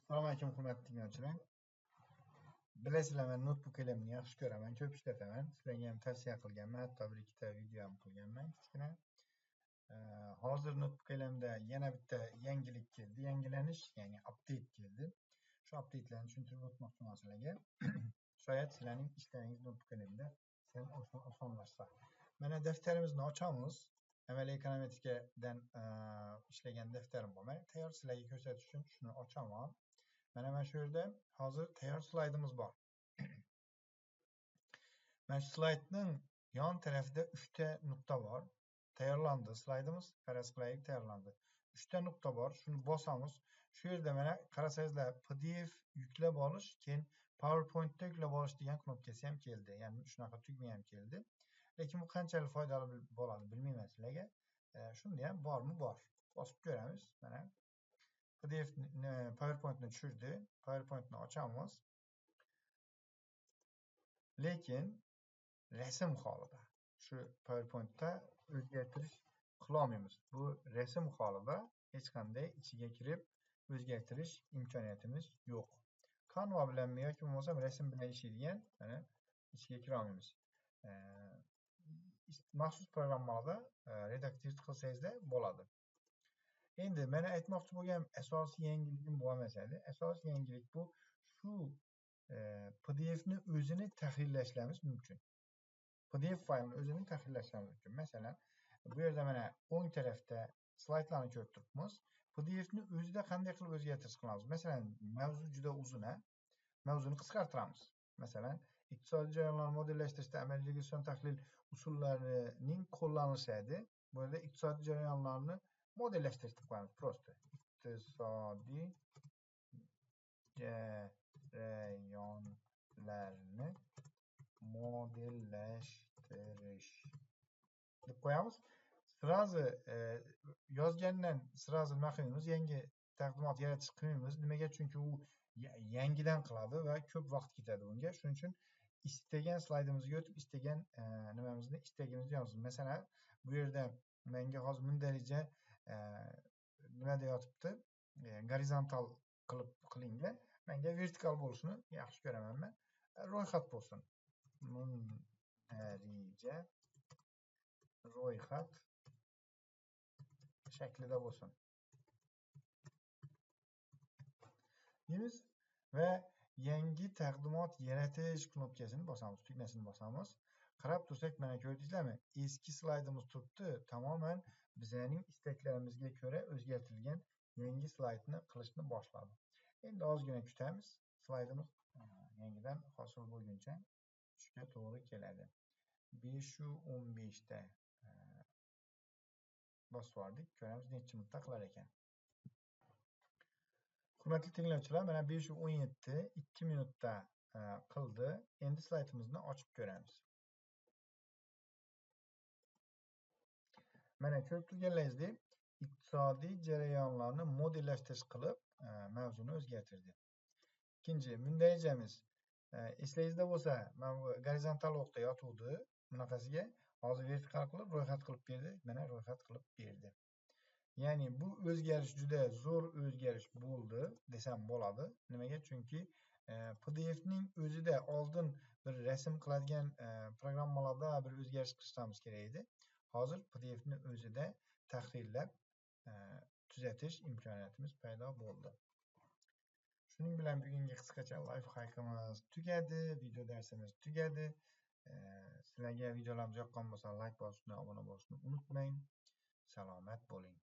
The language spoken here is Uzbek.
Assalomu alaykum, hurmatli tinglovchilar. Bilasizlar, men notebook elimni yaxshi ko'raman, ko'p ishlataman. Sizlarga ham tavsiya qilganman, hatto bir ikkita video ham qilganman kichkina. Hozir notebook elimda yana bitta yangilik keldi, yangilanish, ya'ni update keldi. Shu updatelarni tushuntirib o'tmoqchiman sizlarga. Shoyat sizlarning ishlaringiz notebook elimda osonlashsa. Mana daftarimizni ochamiz. Amaliy ekonometikadan ishlagan daftarim bor. Men tayyor sizlarga ko'rsatish uchun shuni ochaman. Mana shu yerda hozir tayyor slaydimiz bor. Mana shu slaydning yon tarafida 3 ta nuqta bor. Tayyorlandi slaydimiz, faraz qilaylik tayyorlandi. 3 ta nuqta bor, shuni bosamiz. Shu yerda mana qarasangizlar PDF yuklab olish, keyin PowerPointda yuklab olish degan knopkasi ham keldi. Ya'ni shunaqa tugma ham keldi. Lekin bu qanchalik foydali bo'ladi bilmayman sizlarga. Shunda ham bormi bor. Bosib ko'ramiz. Mana PDF PowerPointni tushirdi. PowerPointni ochamiz. Lekin rasm holida shu PowerPointda o'zgartirish qila olmaymiz. Bu rasm holida hech qanday ichiga kirib o'zgartirish imkoniyatimiz yo'q. Canva bilan yoki bo'lmasa rasm bilan ishlaydigan mana ichiga kira olmaymiz. Maxsus programmalarda redaktor qilsangizda bo'ladi. Endi men aytmoqchi bo'lgan asosiy yangiligim bu emas edi. Asosiy yangilik bu shu PDF ni o'zini tahrirlashimiz mumkin. PDF faylini o'zini tahrirlashimiz mumkin. Masalan, bu yerda mana o'ng tarafda slaydlarni ko'rib turibmiz. PDF ni o'zida qanday qilib o'zgartirish qilamiz? Masalan, mavzu juda uzun, mavzuni qisqartiramiz. Masalan, iqtisodiy jarayonlarni modellashtirishda amaliy regression tahlil usullarining qo'llanilishi edi. Bu yerda iqtisodiy jarayonlarni modellashtirish deb qo'yamiz. Prosta iqtisodiy jarayonlarni modellashtirish deb qo'yamiz. Sirazi yozgandan sirazi nima qilmaymiz, yangi taqdimot yaratish qilmaymiz. Nimaga? Chunki u yangidan qiladi va ko'p vaqt ketadi bunga. Shuning uchun istagan slaydimizga o'tib, istagan nimamizni istagimizni yozamiz. Masalan, bu yerda menga hozir mundaricha nima deyotibdi? Gorizontal qilib qilingan. Menga vertikal bo'lishini yaxshi ko'raman men. Ro'yxat bo'lsin. Mundaricha ro'yxat shaklida bo'lsin. Deymiz va yangi taqdimot yaratish knopkasini bosamiz, tugmasini bosamiz. Qarab tursak, mana ko'rdingizlarmi? Eski slaydimiz turibdi, tamoman bizning istaklarimizga ko'ra o'zgartirilgan yangi slaydni qilishni boshladi. Endi ozgina kutamiz. Slaydimiz yangidan hosil bo'lguncha tushga to'g'ri keladi. 515 ta bosib yubordik. Ko'ramiz necha minutda qilar ekan. Hurmatli tinglovchilar, mana 517 2 minutda qildi. Endi slaydimizni ochib ko'ramiz. Mana ko'rib turganlaringizdek, iqtisodiy jarayonlarni modellashtirish qilib mavzuni o'zgartirdi. Ikkinchi, mundarijamiz. Eslaringizda bo'lsa, mana bu gorizontal o'qda yotuvdi, bunaqasiga hozir vertikal qilib ro'yxat qilib berdi. Mana ro'yxat qilib berdi. Ya'ni bu o'zgarish juda zo'r o'zgarish bo'ldi desam bo'ladi. Nimaga? Chunki PDF ning o'zida oldin bir rasm qiladigan programmalarda bir o'zgarish qilishimiz kerak edi. Hozir PDF ni o'zida tahrirlab tuzatish imkoniyatimiz paydo bo'ldi. Shuning bilan bugungi qisqacha life hackimiz tugadi, video darsimiz tugadi. Sizlarga videolarimiz yoqqan bo'lsa, like bosishni, obuna bo'lishni unutmang. Salomat bo'ling.